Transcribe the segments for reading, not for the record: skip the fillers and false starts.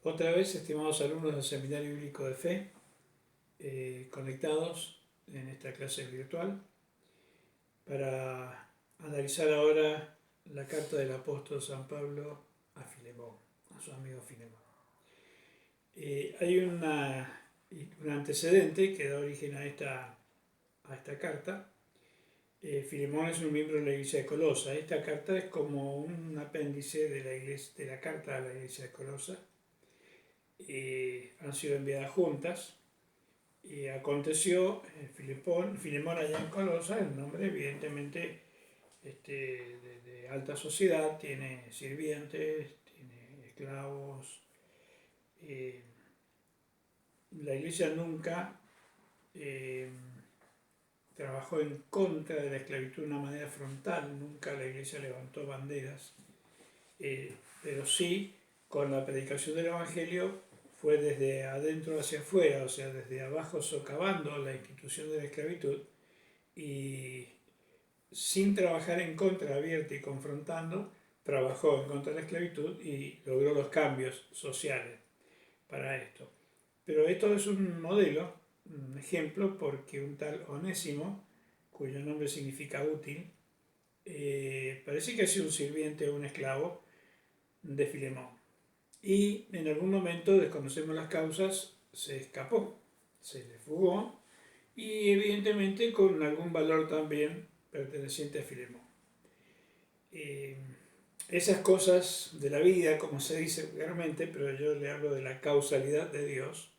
Otra vez, estimados alumnos del Seminario Bíblico de Fe, conectados en esta clase virtual para analizar ahora la carta del apóstol San Pablo a Filemón, a su amigo Filemón. Hay un antecedente que da origen a esta carta. Filemón es un miembro de la iglesia de Colosa. Esta carta es como un apéndice de la carta a la iglesia de Colosa. Han sido enviadas juntas. Y aconteció, Filemón allá en Colosa, el nombre evidentemente de alta sociedad, tiene sirvientes, tiene esclavos. La iglesia nunca trabajó en contra de la esclavitud de una manera frontal, nunca la iglesia levantó banderas, pero sí con la predicación del Evangelio fue desde adentro hacia afuera, o sea, desde abajo socavando la institución de la esclavitud y sin trabajar en contra, abierta y confrontando, trabajó en contra de la esclavitud y logró los cambios sociales para esto. Pero esto es un modelo, un ejemplo, porque un tal Onésimo, cuyo nombre significa útil, parece que ha sido un sirviente o un esclavo de Filemón. Y en algún momento, desconocemos las causas, se escapó, se le fugó y evidentemente con algún valor también perteneciente a Filemón. Esas cosas de la vida, como se dice vulgarmente, pero yo le hablo de la causalidad de Dios,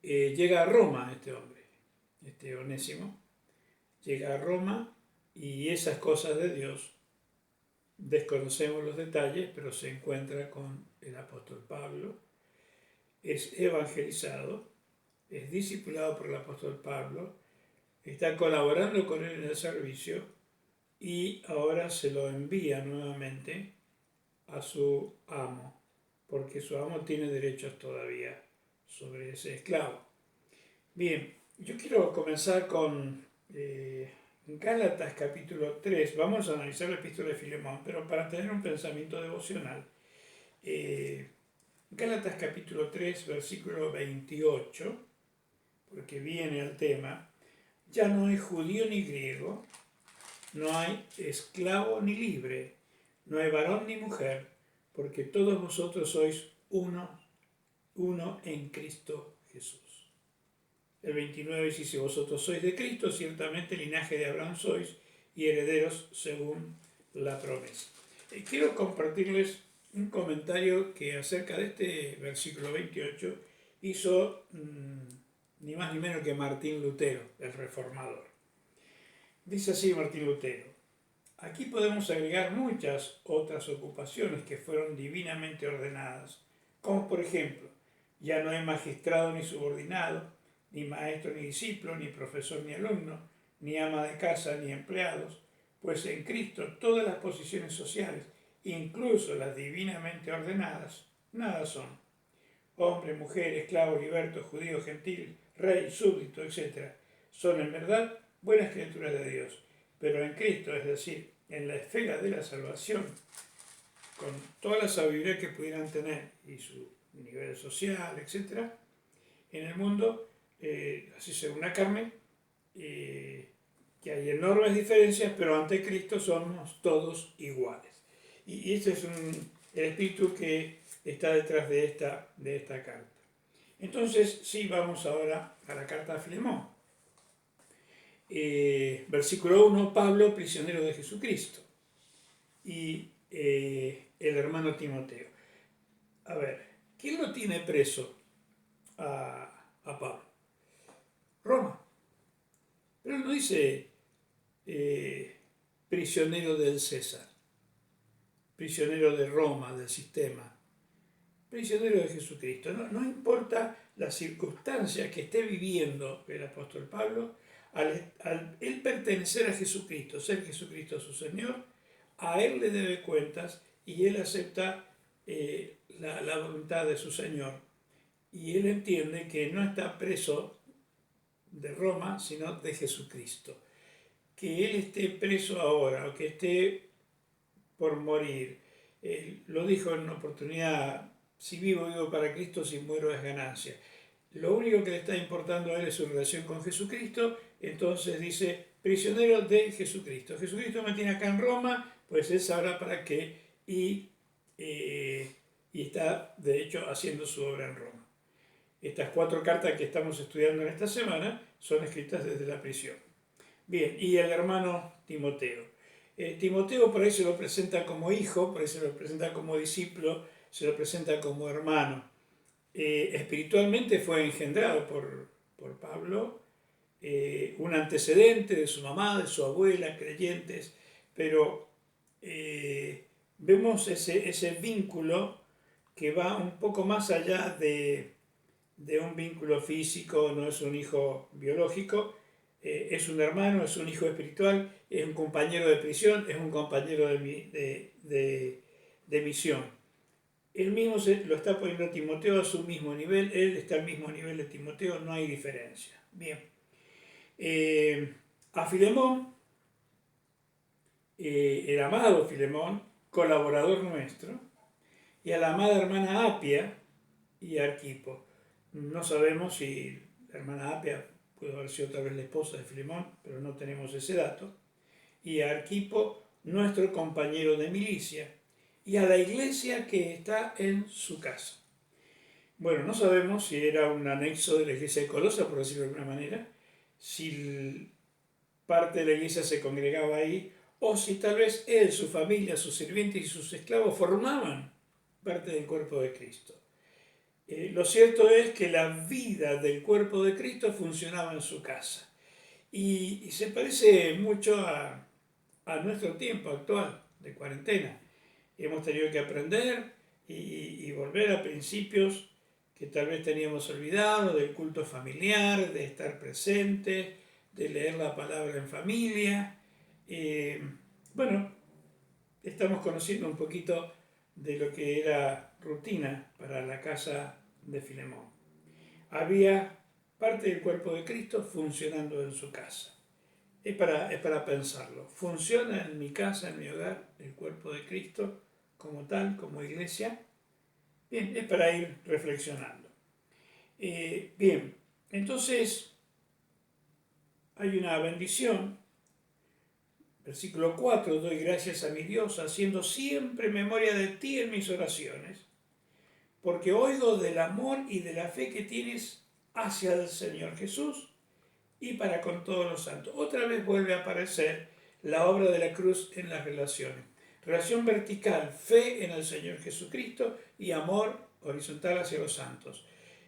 llega a Roma este hombre, este Onésimo, llega a Roma y esas cosas de Dios, desconocemos los detalles, pero se encuentra con el apóstol Pablo, es evangelizado, es discipulado por el apóstol Pablo, está colaborando con él en el servicio y ahora se lo envía nuevamente a su amo, porque su amo tiene derechos todavía sobre ese esclavo. Bien, yo quiero comenzar con Gálatas capítulo 3. Vamos a analizar la epístola de Filemón, pero para tener un pensamiento devocional. Gálatas capítulo 3, versículo 28, porque viene el tema: ya no hay judío ni griego, no hay esclavo ni libre, no hay varón ni mujer, porque todos vosotros sois uno en Cristo Jesús. El 29 dice: si vosotros sois de Cristo, ciertamente linaje de Abraham sois y herederos según la promesa. Quiero compartirles un comentario que acerca de este versículo 28 hizo ni más ni menos que Martín Lutero, el reformador. Dice así Martín Lutero: aquí podemos agregar muchas otras ocupaciones que fueron divinamente ordenadas, como por ejemplo, ya no hay magistrado ni subordinado, ni maestro ni discípulo, ni profesor ni alumno, ni ama de casa ni empleados, pues en Cristo todas las posiciones sociales, incluso las divinamente ordenadas, nada son. Hombre, mujer, esclavo, liberto, judío, gentil, rey, súbdito, etc. son en verdad buenas criaturas de Dios, pero en Cristo, es decir, en la esfera de la salvación, con toda la sabiduría que pudieran tener y su nivel social, etc., en el mundo, así según la carne, que hay enormes diferencias, pero ante Cristo somos todos iguales. Y este es el espíritu que está detrás de esta carta. Entonces, sí, vamos ahora a la carta a Filemón. Versículo 1, Pablo, prisionero de Jesucristo, y el hermano Timoteo. A ver, ¿quién lo tiene preso a Pablo? Roma. Pero no dice prisionero del César, prisionero de Roma, del sistema, prisionero de Jesucristo. No importa las circunstancias que esté viviendo el apóstol Pablo, al él pertenecer a Jesucristo, ser Jesucristo su Señor, a él le debe cuentas y él acepta la voluntad de su Señor. Y él entiende que no está preso de Roma, sino de Jesucristo. Que él esté preso ahora o que esté por morir, lo dijo en una oportunidad si vivo, vivo para Cristo, si muero es ganancia. Lo único que le está importando a él es su relación con Jesucristo, entonces dice, prisionero de Jesucristo. Jesucristo me tiene acá en Roma, pues él sabrá para qué y está, de hecho, haciendo su obra en Roma. Estas 4 cartas que estamos estudiando en esta semana son escritas desde la prisión. Bien, y el hermano Timoteo. Timoteo por ahí se lo presenta como hijo, por ahí se lo presenta como discípulo, se lo presenta como hermano. Espiritualmente fue engendrado por Pablo, un antecedente de su mamá, de su abuela, creyentes, pero vemos ese vínculo que va un poco más allá de un vínculo físico, no es un hijo biológico, es un hermano, es un hijo espiritual, es un compañero de prisión, es un compañero de misión. Él mismo lo está poniendo a Timoteo a su mismo nivel, él está al mismo nivel de Timoteo, no hay diferencia. Bien. A Filemón, el amado Filemón, colaborador nuestro, y a la amada hermana Apia y Arquipo. No sabemos si la hermana Apia pudo haber sido tal vez la esposa de Filemón, pero no tenemos ese dato. Y a Arquipo, nuestro compañero de milicia, y a la iglesia que está en su casa. Bueno, no sabemos si era un anexo de la iglesia de Colosa, por decirlo de alguna manera, si parte de la iglesia se congregaba ahí, o si tal vez él, su familia, sus sirvientes y sus esclavos formaban parte del cuerpo de Cristo. Lo cierto es que la vida del cuerpo de Cristo funcionaba en su casa. Y se parece mucho a nuestro tiempo actual de cuarentena. Hemos tenido que aprender y volver a principios que tal vez teníamos olvidado, del culto familiar, de estar presente, de leer la palabra en familia. Bueno, estamos conociendo un poquito de lo que era rutina para la casa de Filemón. Había parte del cuerpo de Cristo funcionando en su casa. Es para pensarlo. ¿Funciona en mi casa, en mi hogar, el cuerpo de Cristo como tal, como iglesia? Bien, es para ir reflexionando. Bien, entonces hay una bendición. Versículo 4, doy gracias a mi Dios, haciendo siempre memoria de ti en mis oraciones, porque oigo del amor y de la fe que tienes hacia el Señor Jesús y para con todos los santos. Otra vez vuelve a aparecer la obra de la cruz en las relaciones. Relación vertical, fe en el Señor Jesucristo y amor horizontal hacia los santos.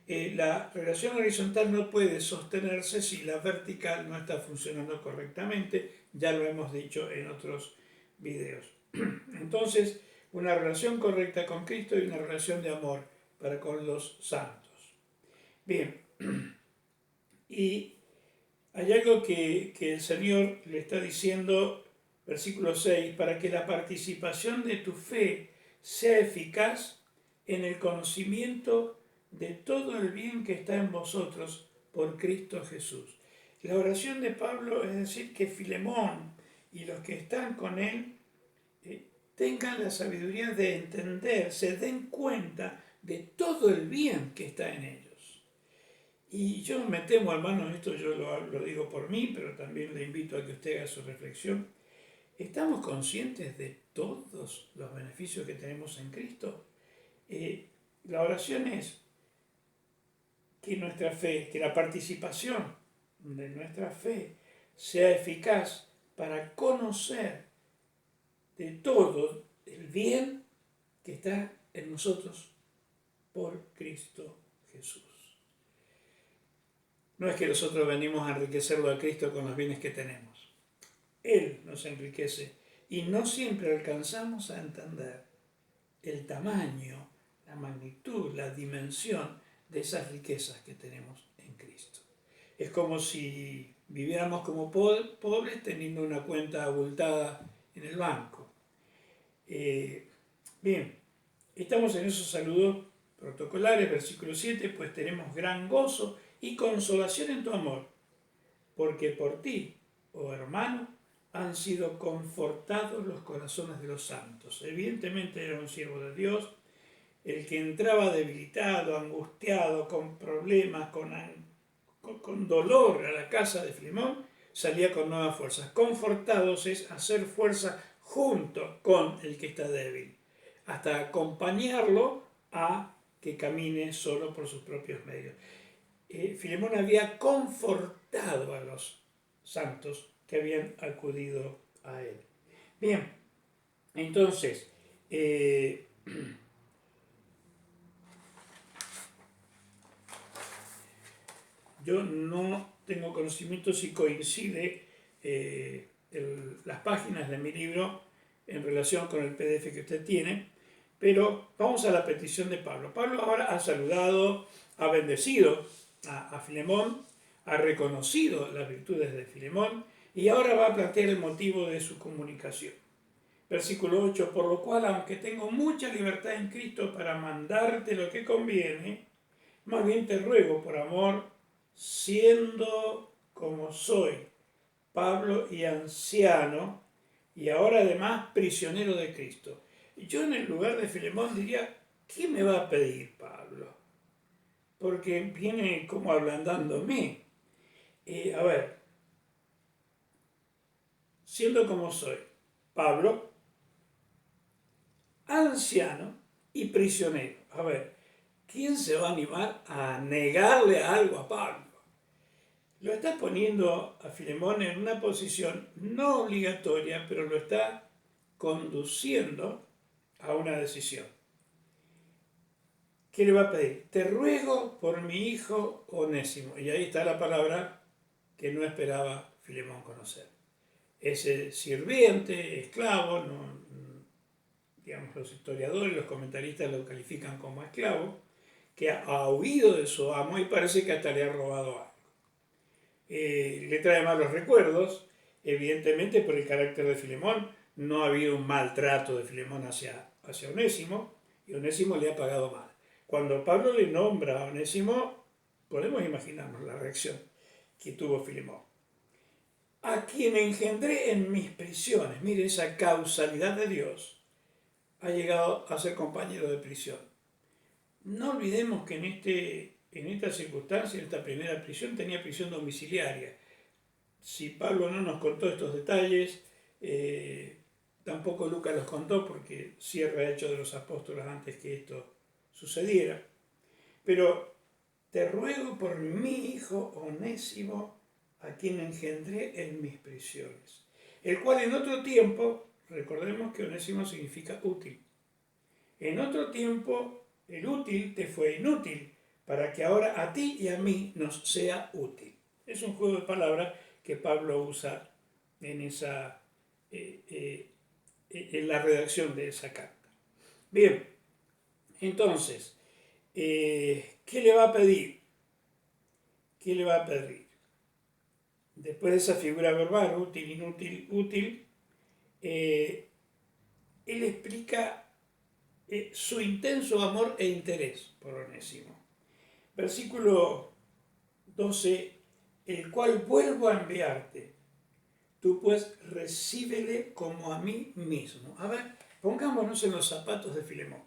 La relación horizontal no puede sostenerse si la vertical no está funcionando correctamente, ya lo hemos dicho en otros videos. Entonces, una relación correcta con Cristo y una relación de amor para con los santos. Bien, y hay algo que el Señor le está diciendo, versículo 6, para que la participación de tu fe sea eficaz en el conocimiento de todo el bien que está en vosotros por Cristo Jesús. La oración de Pablo es decir que Filemón y los que están con él tengan la sabiduría de entender, se den cuenta de todo el bien que está en ellos. Y yo me temo, hermano, esto yo lo digo por mí, pero también le invito a que usted haga su reflexión. ¿Estamos conscientes de todos los beneficios que tenemos en Cristo? La oración es que nuestra fe, que la participación de nuestra fe sea eficaz para conocer de todo el bien que está en nosotros por Cristo Jesús. No es que nosotros venimos a enriquecerlo a Cristo con los bienes que tenemos. Él nos enriquece y no siempre alcanzamos a entender el tamaño, la magnitud, la dimensión de esas riquezas que tenemos en Cristo. Es como si viviéramos como pobres teniendo una cuenta abultada en el banco. Bien, estamos en esos saludos protocolares, versículo 7, pues tenemos gran gozo y consolación en tu amor, porque por ti, oh hermano, han sido confortados los corazones de los santos. Evidentemente era un siervo de Dios, el que entraba debilitado, angustiado, con problemas, con dolor a la casa de Filemón, salía con nuevas fuerzas. Confortados es hacer fuerza junto con el que está débil, hasta acompañarlo a que camine solo por sus propios medios. Filemón había confortado a los santos que habían acudido a él. Bien, entonces, yo no tengo conocimiento si coincide las páginas de mi libro en relación con el PDF que usted tiene, pero vamos a la petición de Pablo. Pablo ahora ha saludado, ha bendecido a Filemón, ha reconocido las virtudes de Filemón y ahora va a plantear el motivo de su comunicación. Versículo 8, por lo cual, aunque tengo mucha libertad en Cristo para mandarte lo que conviene, más bien te ruego por amor, siendo como soy, Pablo y anciano, y ahora además prisionero de Cristo. Yo en el lugar de Filemón diría, ¿qué me va a pedir Pablo? Porque viene como ablandándome. A ver, siendo como soy, Pablo, anciano y prisionero. A ver, ¿quién se va a animar a negarle algo a Pablo? Lo está poniendo a Filemón en una posición no obligatoria, pero lo está conduciendo a una decisión. ¿Qué le va a pedir? Te ruego por mi hijo Onésimo. Y ahí está la palabra que no esperaba Filemón conocer. Ese sirviente, esclavo, digamos, los historiadores, los comentaristas lo califican como esclavo, que ha huido de su amo y parece que hasta le ha robado algo. Le trae malos recuerdos, evidentemente por el carácter de Filemón. No ha habido un maltrato de Filemón hacia Onésimo, y Onésimo le ha pagado mal. Cuando Pablo le nombra a Onésimo, podemos imaginarnos la reacción que tuvo Filemón. A quien engendré en mis prisiones, mire esa causalidad de Dios, ha llegado a ser compañero de prisión. No olvidemos que en esta circunstancia, en esta primera prisión, tenía prisión domiciliaria. Si Pablo no nos contó estos detalles, tampoco Lucas los contó porque cierra Hechos de los Apóstoles antes que esto sucediera. Pero te ruego por mi hijo Onésimo, a quien engendré en mis prisiones, el cual en otro tiempo, recordemos que Onésimo significa útil, en otro tiempo el útil te fue inútil, para que ahora a ti y a mí nos sea útil. Es un juego de palabras que Pablo usa en la redacción de esa carta. Bien, entonces, ¿qué le va a pedir? ¿Qué le va a pedir? Después de esa figura verbal, útil, inútil, útil, él explica su intenso amor e interés por Onésimo. Versículo 12, el cual vuelvo a enviarte. Tú pues recíbele como a mí mismo. A ver, pongámonos en los zapatos de Filemón.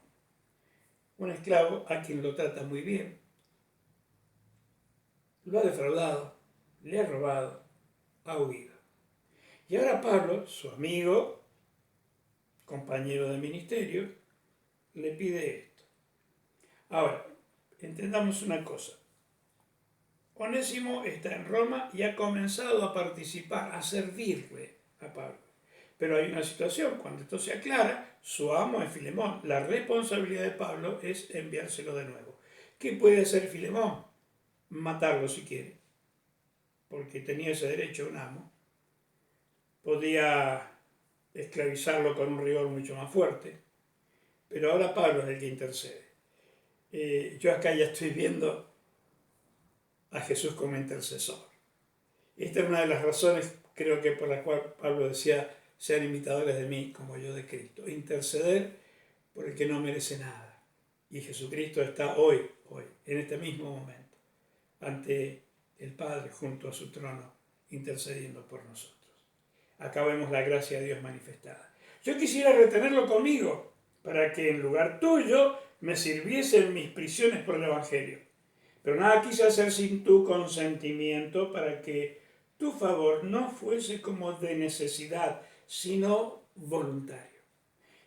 Un esclavo a quien lo trata muy bien. Lo ha defraudado, le ha robado, ha huido. Y ahora Pablo, su amigo, compañero de ministerio, le pide esto. Ahora, entendamos una cosa. Onésimo está en Roma y ha comenzado a participar, a servirle a Pablo. Pero hay una situación, cuando esto se aclara, su amo es Filemón. La responsabilidad de Pablo es enviárselo de nuevo. ¿Qué puede hacer Filemón? Matarlo si quiere, porque tenía ese derecho un amo. Podía esclavizarlo con un rigor mucho más fuerte, pero ahora Pablo es el que intercede. Yo acá ya estoy viendo a Jesús como intercesor. Esta es una de las razones, creo que por la cual Pablo decía, sean imitadores de mí como yo de Cristo. Interceder por el que no merece nada. Y Jesucristo está hoy, en este mismo momento, ante el Padre junto a su trono, intercediendo por nosotros. Acá vemos la gracia de Dios manifestada. Yo quisiera retenerlo conmigo, para que en lugar tuyo me sirviesen mis prisiones por el Evangelio. Pero nada quise hacer sin tu consentimiento, para que tu favor no fuese como de necesidad, sino voluntario.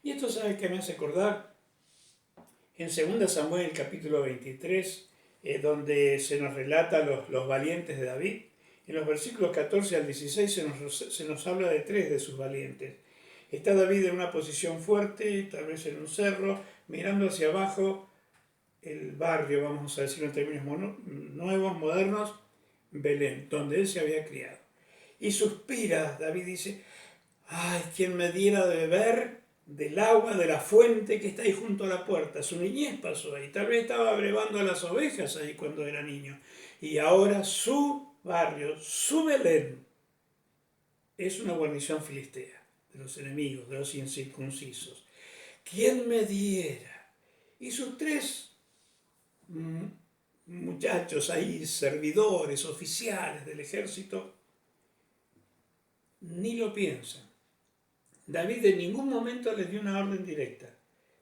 Y esto, ¿sabes qué me hace acordar? En 2 Samuel capítulo 23, donde se nos relata los valientes de David, en los versículos 14 al 16 se nos habla de 3 de sus valientes. Está David en una posición fuerte, tal vez en un cerro, mirando hacia abajo el barrio, vamos a decirlo en términos nuevos, modernos, Belén, donde él se había criado. Y suspira, David dice, ay, quien me diera de beber del agua de la fuente que está ahí junto a la puerta. Su niñez pasó ahí, tal vez estaba brevando a las ovejas ahí cuando era niño. Y ahora su barrio, su Belén, es una guarnición filistea, de los enemigos, de los incircuncisos. ¿Quién me diera? Y sus 3 muchachos ahí, servidores, oficiales del ejército, ni lo piensan. David en ningún momento les dio una orden directa.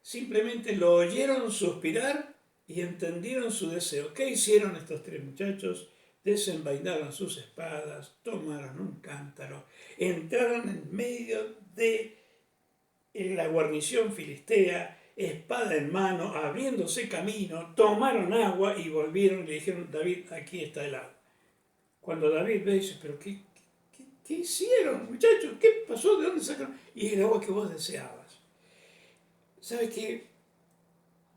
Simplemente lo oyeron suspirar y entendieron su deseo. ¿Qué hicieron estos 3 muchachos? Desenvainaron sus espadas, tomaron un cántaro, entraron en medio de la guarnición filistea, espada en mano, abriéndose camino, tomaron agua y volvieron y le dijeron, David, aquí está el agua. Cuando David ve, dice, pero ¿qué hicieron, muchachos? ¿Qué pasó? ¿De dónde sacaron? Y es el agua que vos deseabas. ¿Sabes qué?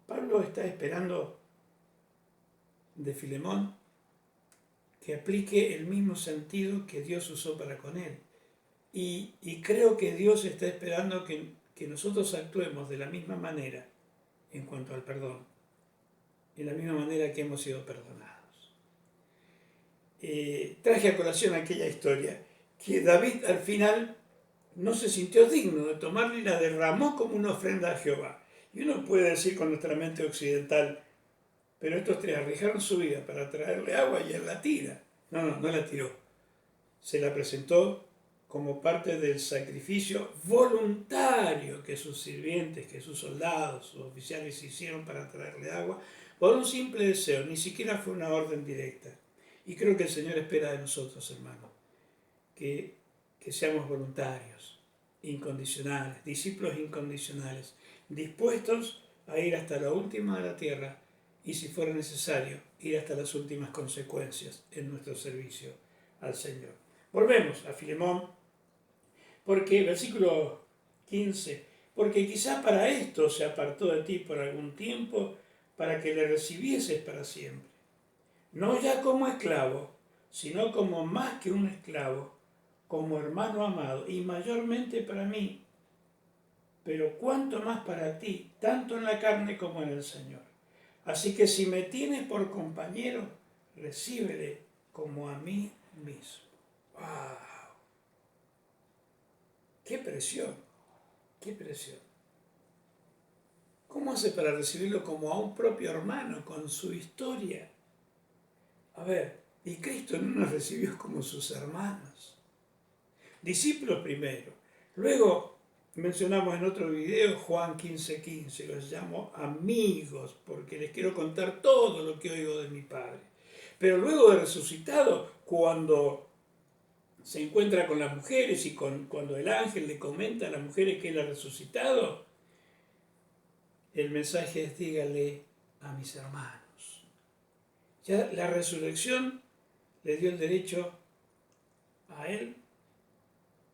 Pablo está esperando de Filemón que aplique el mismo sentido que Dios usó para con él. Y creo que Dios está esperando que nosotros actuemos de la misma manera en cuanto al perdón, de la misma manera que hemos sido perdonados. Traje a colación aquella historia que David al final no se sintió digno de tomarla y la derramó como una ofrenda a Jehová. Y uno puede decir con nuestra mente occidental, pero estos 3 arriesgaron su vida para traerle agua y él la tira. No la tiró. Se la presentó como parte del sacrificio voluntario que sus sirvientes, que sus soldados, sus oficiales hicieron para traerle agua, por un simple deseo, ni siquiera fue una orden directa. Y creo que el Señor espera de nosotros, hermanos, que seamos voluntarios, incondicionales, discípulos incondicionales, dispuestos a ir hasta la última de la tierra y, si fuera necesario, ir hasta las últimas consecuencias en nuestro servicio al Señor. Volvemos a Filemón, porque, versículo 15, porque quizá para esto se apartó de ti por algún tiempo, para que le recibieses para siempre. No ya como esclavo, sino como más que un esclavo, como hermano amado, y mayormente para mí, pero cuanto más para ti, tanto en la carne como en el Señor. Así que si me tienes por compañero, recíbele como a mí mismo. ¡Wow! ¡Qué presión! ¡Qué presión! ¿Cómo hace para recibirlo como a un propio hermano con su historia? A ver, y Cristo no nos recibió como sus hermanos. Discípulos primero. Luego mencionamos en otro video Juan 15:15, los llamo amigos porque les quiero contar todo lo que oigo de mi Padre. Pero luego de resucitado, cuando se encuentra con las mujeres y cuando el ángel le comenta a las mujeres que él ha resucitado, el mensaje es: dígale a mis hermanos. Ya la resurrección le dio el derecho a él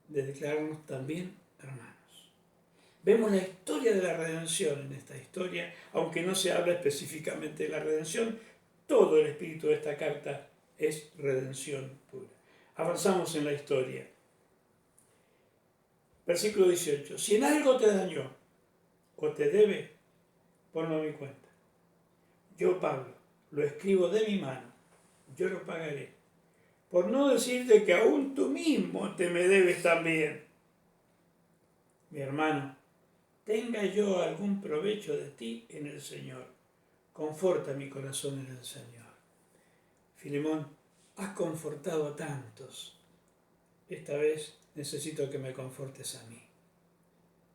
de declararnos también hermanos. Vemos la historia de la redención en esta historia, aunque no se habla específicamente de la redención, todo el espíritu de esta carta es redención pura. Avanzamos en la historia. Versículo 18. Si en algo te dañó o te debe, ponlo a mi cuenta. Yo, Pablo, lo escribo de mi mano, yo lo pagaré. Por no decirte que aún tú mismo te me debes también. Mi hermano, tenga yo algún provecho de ti en el Señor. Conforta mi corazón en el Señor. Filemón, has confortado a tantos. Esta vez necesito que me confortes a mí.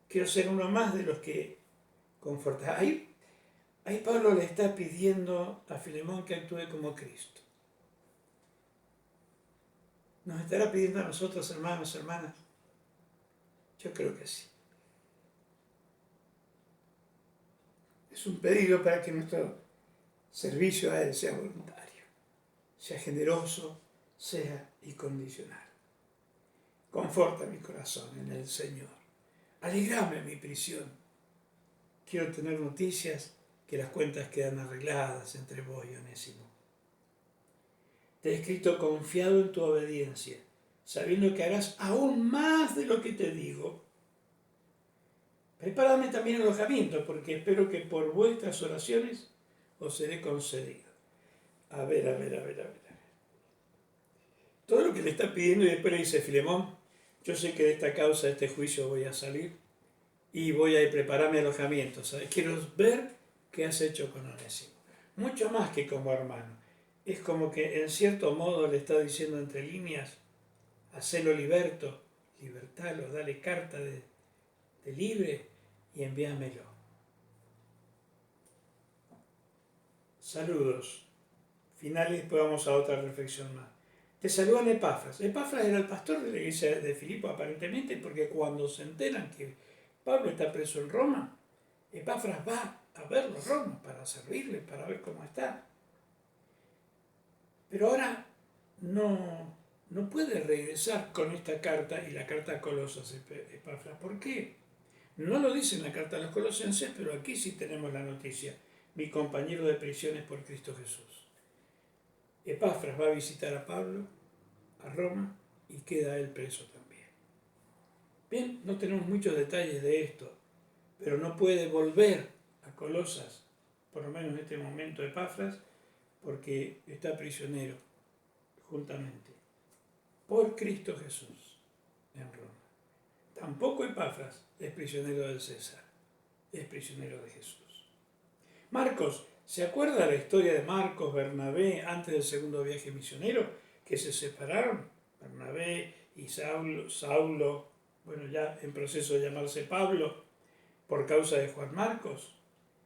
Quiero ser uno más de los que confortar. Ahí Pablo le está pidiendo a Filemón que actúe como Cristo. ¿Nos estará pidiendo a nosotros, hermanos, hermanas? Yo creo que sí. Es un pedido para que nuestro servicio a Él sea voluntario, sea generoso, sea incondicional. Conforta mi corazón en el Señor. Alegrame mi prisión. Quiero tener noticias que las cuentas quedan arregladas entre vos y Onésimo. Te he escrito confiado en tu obediencia, sabiendo que harás aún más de lo que te digo. Prepárame también alojamiento, porque espero que por vuestras oraciones os seré concedido. A ver. Todo lo que le está pidiendo, y después le dice: Filemón, yo sé que de esta causa, de este juicio voy a salir y voy a prepararme alojamiento. ¿Sabes? Quiero ver qué has hecho con Onésimo. Mucho más que como hermano. Es como que en cierto modo le está diciendo entre líneas: hacelo liberto, libertalo, dale carta de libre y envíamelo. Saludos. Finales, después vamos a otra reflexión más. Te saludan Epafras. Epafras era el pastor de la iglesia de Filipo, aparentemente, porque cuando se enteran que Pablo está preso en Roma, Epafras va a verlo a Roma para servirle, para ver cómo está. Pero ahora no puede regresar con esta carta y la carta a Colosas, Epafras. ¿Por qué? No lo dice en la carta a los colosenses, pero aquí sí tenemos la noticia. Mi compañero de prisiones por Cristo Jesús. Epafras va a visitar a Pablo, a Roma, y queda él preso también. Bien, no tenemos muchos detalles de esto, pero no puede volver a Colosas, por lo menos en este momento Epafras, porque está prisionero juntamente por Cristo Jesús en Roma. Tampoco Epafras es prisionero del César, es prisionero de Jesús. Marcos, ¿se acuerda la historia de Marcos, Bernabé, antes del segundo viaje misionero? Que se separaron, Bernabé y Saulo, bueno, ya en proceso de llamarse Pablo, por causa de Juan Marcos.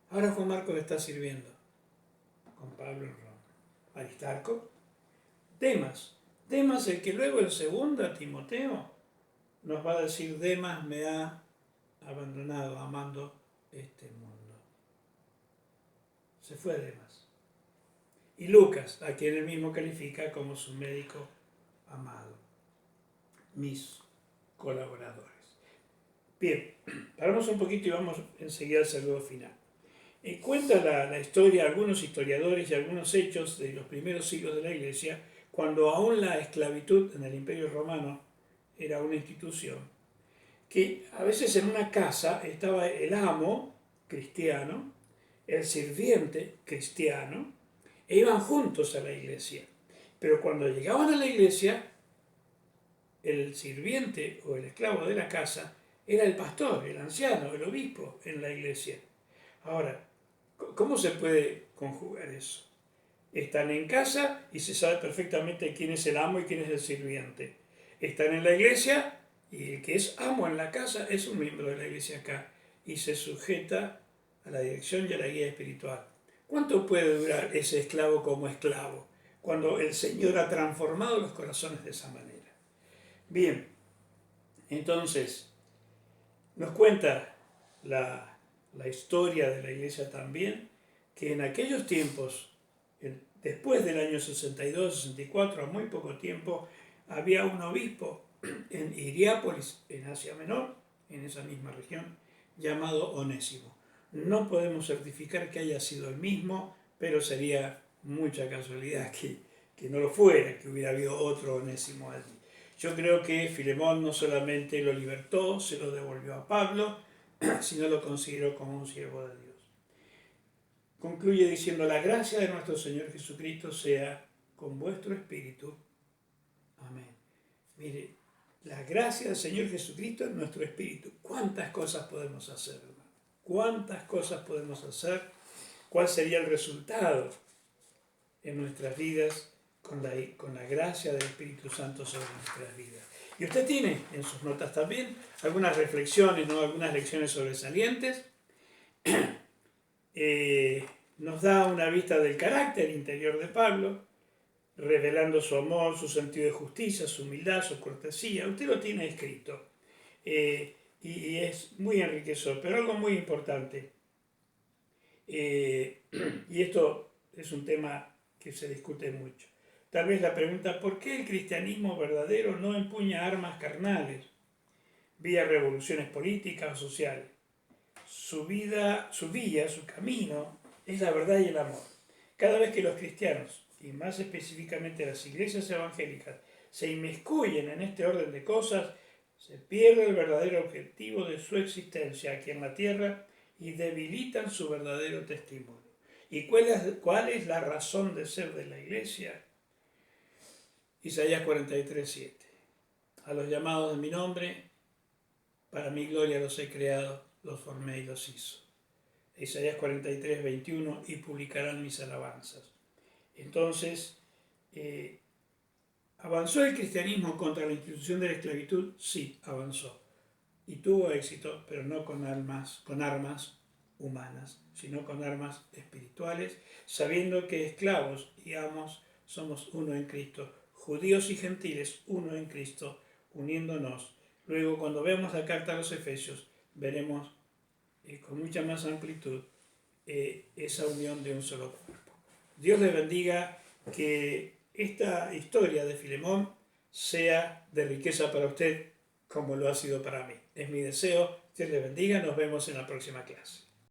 Ahora Juan Marcos está sirviendo con Pablo en Roma. Aristarco, Demas, el que luego en 2 Timoteo nos va a decir: Demas me ha abandonado amando este mundo. Se fue Demas. Y Lucas, a quien él mismo califica como su médico amado. Mis colaboradores. Bien, paramos un poquito y vamos enseguida al saludo final. Cuenta la historia, algunos historiadores y algunos hechos de los primeros siglos de la Iglesia, cuando aún la esclavitud en el Imperio Romano era una institución, que a veces en una casa estaba el amo cristiano, el sirviente cristiano, e iban juntos a la iglesia. Pero cuando llegaban a la iglesia, el sirviente o el esclavo de la casa era el pastor, el anciano, el obispo en la iglesia. Ahora, ¿cómo se puede conjugar eso? Están en casa y se sabe perfectamente quién es el amo y quién es el sirviente. Están en la iglesia y el que es amo en la casa es un miembro de la iglesia acá y se sujeta a la dirección y a la guía espiritual. ¿Cuánto puede durar ese esclavo como esclavo cuando el Señor ha transformado los corazones de esa manera? Bien, entonces nos cuenta la historia de la iglesia también, que en aquellos tiempos, después del año 62, 64, a muy poco tiempo, había un obispo en Hierápolis, en Asia Menor, en esa misma región, llamado Onésimo. No podemos certificar que haya sido el mismo, pero sería mucha casualidad que no lo fuera, que hubiera habido otro Onésimo allí. Yo creo que Filemón no solamente lo libertó, se lo devolvió a Pablo, sino lo consideró como un siervo de Dios. Concluye diciendo: la gracia de nuestro Señor Jesucristo sea con vuestro espíritu. Amén. Mire, la gracia del Señor Jesucristo en nuestro espíritu. ¿Cuántas cosas podemos hacer, hermano? ¿Cuántas cosas podemos hacer? ¿Cuál sería el resultado en nuestras vidas con la gracia del Espíritu Santo sobre nuestras vidas? Y usted tiene en sus notas también algunas reflexiones, ¿no? Algunas lecciones sobresalientes. nos da una vista del carácter interior de Pablo, revelando su amor, su sentido de justicia, su humildad, su cortesía. Usted lo tiene escrito y es muy enriquecedor, pero algo muy importante, y esto es un tema que se discute mucho. Tal vez la pregunta, ¿por qué el cristianismo verdadero no empuña armas carnales vía revoluciones políticas o sociales? Su vía, su camino, es la verdad y el amor. Cada vez que los cristianos, y más específicamente las iglesias evangélicas, se inmiscuyen en este orden de cosas, se pierde el verdadero objetivo de su existencia aquí en la tierra y debilitan su verdadero testimonio. ¿Y cuál es la razón de ser de la iglesia? Isaías 43:7. A los llamados de mi nombre, para mi gloria los he creado, los formé y los hizo. Isaías 43:21, y publicarán mis alabanzas. Entonces, ¿avanzó el cristianismo contra la institución de la esclavitud? Sí, avanzó. Y tuvo éxito, pero no con armas humanas, sino con armas espirituales, sabiendo que esclavos y amos somos uno en Cristo, judíos y gentiles uno en Cristo, uniéndonos. Luego, cuando veamos la carta a los Efesios, veremos con mucha más amplitud esa unión de un solo cuerpo. Dios le bendiga, que esta historia de Filemón sea de riqueza para usted como lo ha sido para mí. Es mi deseo. Dios le bendiga. Nos vemos en la próxima clase.